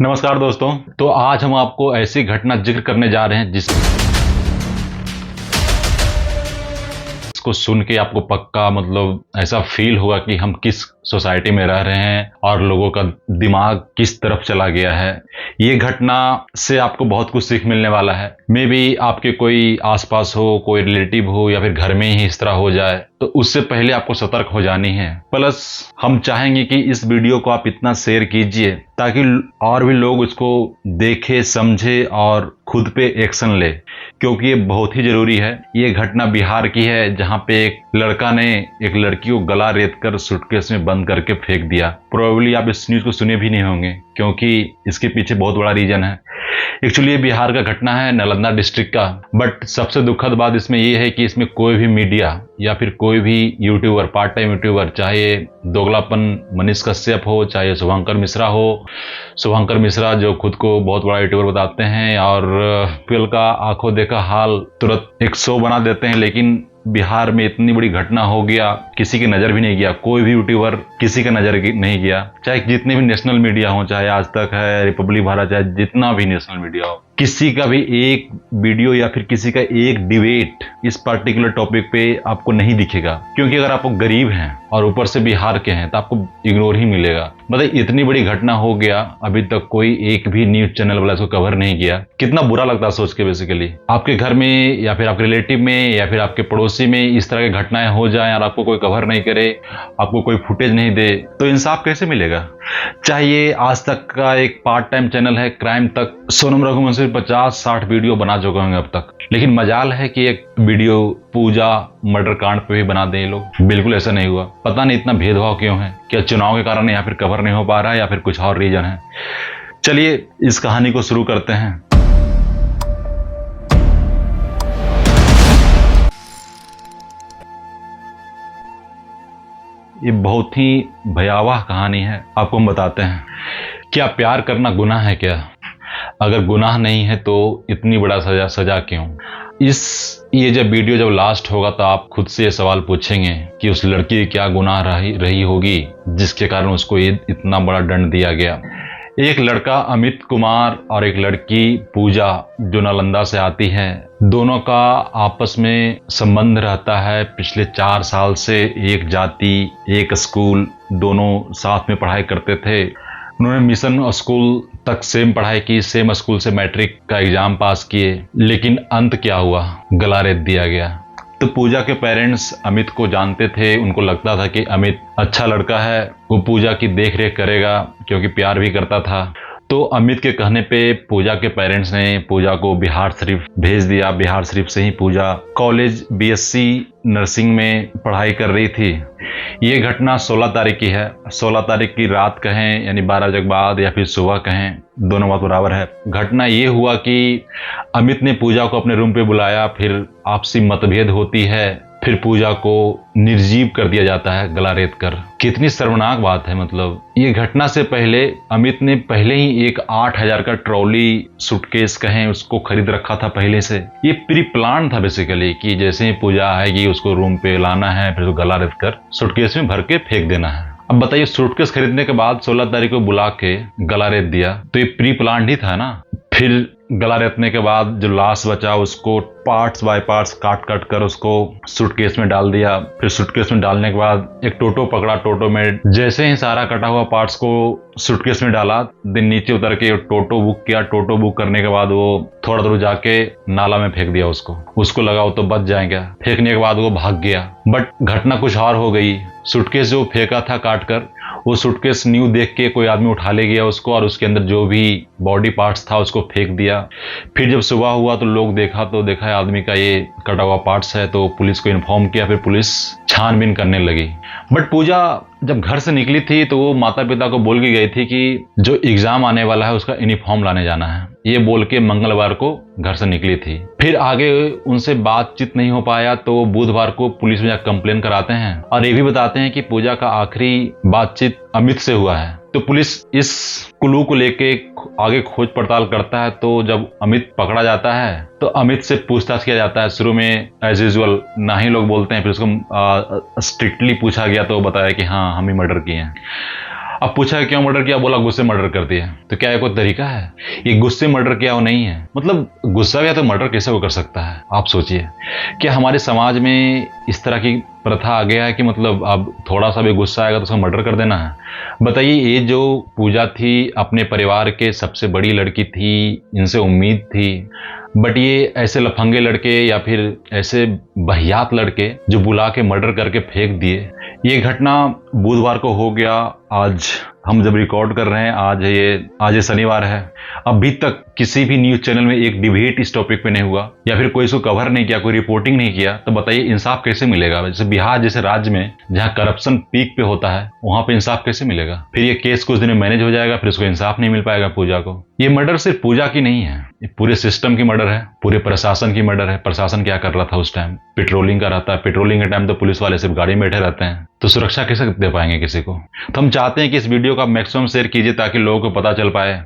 नमस्कार दोस्तों। तो आज हम आपको ऐसी घटना जिक्र करने जा रहे हैं जिसको सुन के आपको पक्का ऐसा फील होगा कि हम किस सोसाइटी में रह रहे हैं और लोगों का दिमाग किस तरफ चला गया है। ये घटना से आपको बहुत कुछ सीख मिलने वाला है। मे बी आपके कोई आसपास हो, कोई रिलेटिव हो या फिर घर में ही इस तरह हो जाए, तो उससे पहले आपको सतर्क हो जानी है। प्लस हम चाहेंगे कि इस वीडियो को आप इतना शेयर कीजिए ताकि और भी लोग उसको देखे, समझे और खुद पे एक्शन ले, क्योंकि ये बहुत ही जरूरी है। ये घटना बिहार की है, जहां पे एक लड़का ने एक लड़की को गला रेत कर सूटकेस में बंद करके फेंक दिया। प्रोबेबली आप इस न्यूज को सुने भी नहीं होंगे, क्योंकि इसके पीछे बहुत बड़ा रीजन है। एक्चुअली ये बिहार का घटना है, नालंदा डिस्ट्रिक्ट का। बट सबसे दुखद बात इसमें ये है कि इसमें कोई भी मीडिया या फिर कोई भी यूट्यूबर, पार्ट टाइम यूट्यूबर, चाहे दोगलापन मनीष कश्यप हो, चाहे शुभंकर मिश्रा हो। शुभंकर मिश्रा जो खुद को बहुत बड़ा यूट्यूबर बताते हैं और पीएल का आंखों देखा हाल तुरंत एक शो बना देते हैं, लेकिन बिहार में इतनी बड़ी घटना हो गया, किसी की नजर भी नहीं गया। कोई भी यूट्यूबर किसी का नजर नहीं गया, चाहे जितने भी नेशनल मीडिया हो, चाहे आज तक है, रिपब्लिक भारत, चाहे जितना भी नेशनल मीडिया हो, किसी का भी एक वीडियो या फिर किसी का एक डिबेट इस पर्टिकुलर टॉपिक पे आपको नहीं दिखेगा। क्योंकि अगर आप गरीब हैं और ऊपर से बिहार के हैं तो आपको इग्नोर ही मिलेगा। इतनी बड़ी घटना हो गया, अभी तक कोई एक भी न्यूज चैनल वाला इसको कवर नहीं किया। कितना बुरा लगता है सोच के। बेसिकली आपके घर में या फिर आपके रिलेटिव में या फिर आपके पड़ोसी में इस तरह की घटनाएं हो जाएं और आपको कोई कवर नहीं करे, आपको कोई फुटेज नहीं दे, तो इंसाफ कैसे मिलेगा। चाहिए आज तक का एक पार्ट टाइम चैनल है क्राइम तक, सोनम रघुवंशी 50-60 वीडियो बना चुके होंगे अब तक, लेकिन मजाल है कि एक वीडियो पूजा मर्डर कांड पे भी बना दें ये लोग। बिल्कुल ऐसा नहीं हुआ। पता नहीं इतना भेदभाव क्यों है, क्या चुनाव के कारण या फिर कवर नहीं हो पा रहा है या फिर कुछ और रीजन है। चलिए इस कहानी को शुरू करते हैं। ये बहुत ही भयावह कहानी है, आपको हम बताते हैं। क्या प्यार करना गुनाह है क्या? अगर गुनाह नहीं है तो इतनी बड़ा सजा क्यों? ये जब वीडियो जब लास्ट होगा तो आप खुद से ये सवाल पूछेंगे कि उस लड़की की क्या गुनाह रही होगी जिसके कारण उसको ये इतना बड़ा दंड दिया गया। एक लड़का अमित कुमार और एक लड़की पूजा जो नालंदा से आती है, दोनों का आपस में संबंध रहता है पिछले 4 साल से। एक जाति, एक स्कूल, दोनों साथ में पढ़ाई करते थे। उन्होंने मिशन स्कूल तक सेम पढ़ाई की, सेम स्कूल से मैट्रिक का एग्जाम पास किए, लेकिन अंत क्या हुआ? गला रेत दिया गया। तो पूजा के पेरेंट्स अमित को जानते थे, उनको लगता था कि अमित अच्छा लड़का है, वो पूजा की देख रेख करेगा, क्योंकि प्यार भी करता था। तो अमित के कहने पे पूजा के पेरेंट्स ने पूजा को बिहार शरीफ भेज दिया। बिहार शरीफ से ही पूजा कॉलेज बीएससी नर्सिंग में पढ़ाई कर रही थी। ये घटना 16 तारीख की है। 16 तारीख की रात कहें यानी 12 बजे के बाद या फिर सुबह कहें, दोनों बात बराबर है। घटना ये हुआ कि अमित ने पूजा को अपने रूम पे बुलाया, फिर आपसी मतभेद होती है, फिर पूजा को निर्जीव कर दिया जाता है गला रेत कर। कितनी शर्मनाक बात है। ये घटना से पहले अमित ने पहले ही एक 8,000 का ट्रॉली सूटकेस कहें उसको खरीद रखा था पहले से। ये प्री प्लान था बेसिकली कि जैसे ही पूजा आएगी उसको रूम पे लाना है, फिर गला रेत कर सूटकेस में भर के फेंक देना है। अब बताइए, सूटकेस खरीदने के बाद 16 तारीख को बुला के गला रेत दिया, तो ये प्री प्लान ही था ना। फिर गला रेतने के बाद जो लाश बचा उसको पार्ट्स बाय पार्ट्स काट काट कर उसको सूटकेस में डाल दिया। फिर सूटकेस में डालने के बाद एक टोटो पकड़ा, टोटो में जैसे ही सारा कटा हुआ पार्ट्स को सूटकेस में डाला, दिन नीचे उतर के टोटो बुक किया। टोटो बुक करने के बाद वो थोड़ा दूर जाके नाला में फेंक दिया उसको लगाओ तो बच जाएगा। फेंकने के बाद वो भाग गया। बट घटना कुछ और हो गई। सूटकेस जो फेंका था काट कर, वो सूटकेस न्यू देख के कोई आदमी उठा ले गया उसको और उसके अंदर जो भी बॉडी पार्ट्स था उसको फेंक दिया। फिर जब सुबह हुआ तो लोग देखा है आदमी का ये कटा हुआ पार्ट्स है, तो पुलिस को इन्फॉर्म किया। फिर पुलिस छानबीन करने लगी। बट पूजा जब घर से निकली थी तो वो माता पिता को बोल के गई थी कि जो एग्जाम आने वाला है उसका यूनिफॉर्म लाने जाना है, ये बोल के मंगलवार को घर से निकली थी। फिर आगे उनसे बातचीत नहीं हो पाया तो बुधवार को पुलिस में जाकर कंप्लेन कराते हैं और ये भी बताते हैं कि पूजा का आखिरी बातचीत अमित से हुआ है। तो पुलिस इस क्लू को लेके आगे खोज पड़ताल करता है। तो जब अमित पकड़ा जाता है तो अमित से पूछताछ किया जाता है। शुरू में एज यूजुअल ना ही लोग बोलते हैं, फिर उसको स्ट्रिक्टली पूछा गया तो बताया कि हाँ हम ही मर्डर किए हैं। अब पूछा क्यों मर्डर किया, बोला गुस्से मर्डर कर दिया। तो क्या ये कोई तरीका है? ये गुस्से मर्डर किया वो नहीं है, मतलब गुस्सा गया तो मर्डर कैसे वो कर सकता है? आप सोचिए कि हमारे समाज में इस तरह की प्रथा आ गया है कि मतलब अब थोड़ा सा भी गुस्सा आएगा तो उसको मर्डर कर देना है। बताइए, ये जो पूजा थी अपने परिवार के सबसे बड़ी लड़की थी, इनसे उम्मीद थी, बट ये ऐसे लफंगे लड़के या फिर ऐसे बहियात लड़के जो बुला के मर्डर करके फेंक दिए। ये घटना बुधवार को हो गया। आज हम जब रिकॉर्ड कर रहे हैं, आज ये शनिवार है। अभी तक किसी भी न्यूज चैनल में एक डिबेट इस टॉपिक पे नहीं हुआ, या फिर कोई इसको कवर नहीं किया, कोई रिपोर्टिंग नहीं किया। तो बताइए इंसाफ कैसे मिलेगा? जैसे बिहार जैसे राज्य में जहां करप्शन पीक पे होता है, वहां पे इंसाफ कैसे मिलेगा? फिर ये केस कुछ दिन में मैनेज हो जाएगा, फिर उसको इंसाफ नहीं मिल पाएगा पूजा को। ये मर्डर सिर्फ पूजा की नहीं है, ये पूरे सिस्टम की मर्डर है, पूरे प्रशासन की मर्डर है। प्रशासन क्या कर रहा था उस टाइम? पेट्रोलिंग कर रहा था। पेट्रोलिंग के टाइम तो पुलिस वाले सिर्फ गाड़ी में बैठे रहते हैं, तो सुरक्षा कैसे दे पाएंगे किसी को? तो हम चाहते हैं कि इस वीडियो को आप मैक्सिमम शेयर कीजिए ताकि लोगों को पता चल पाए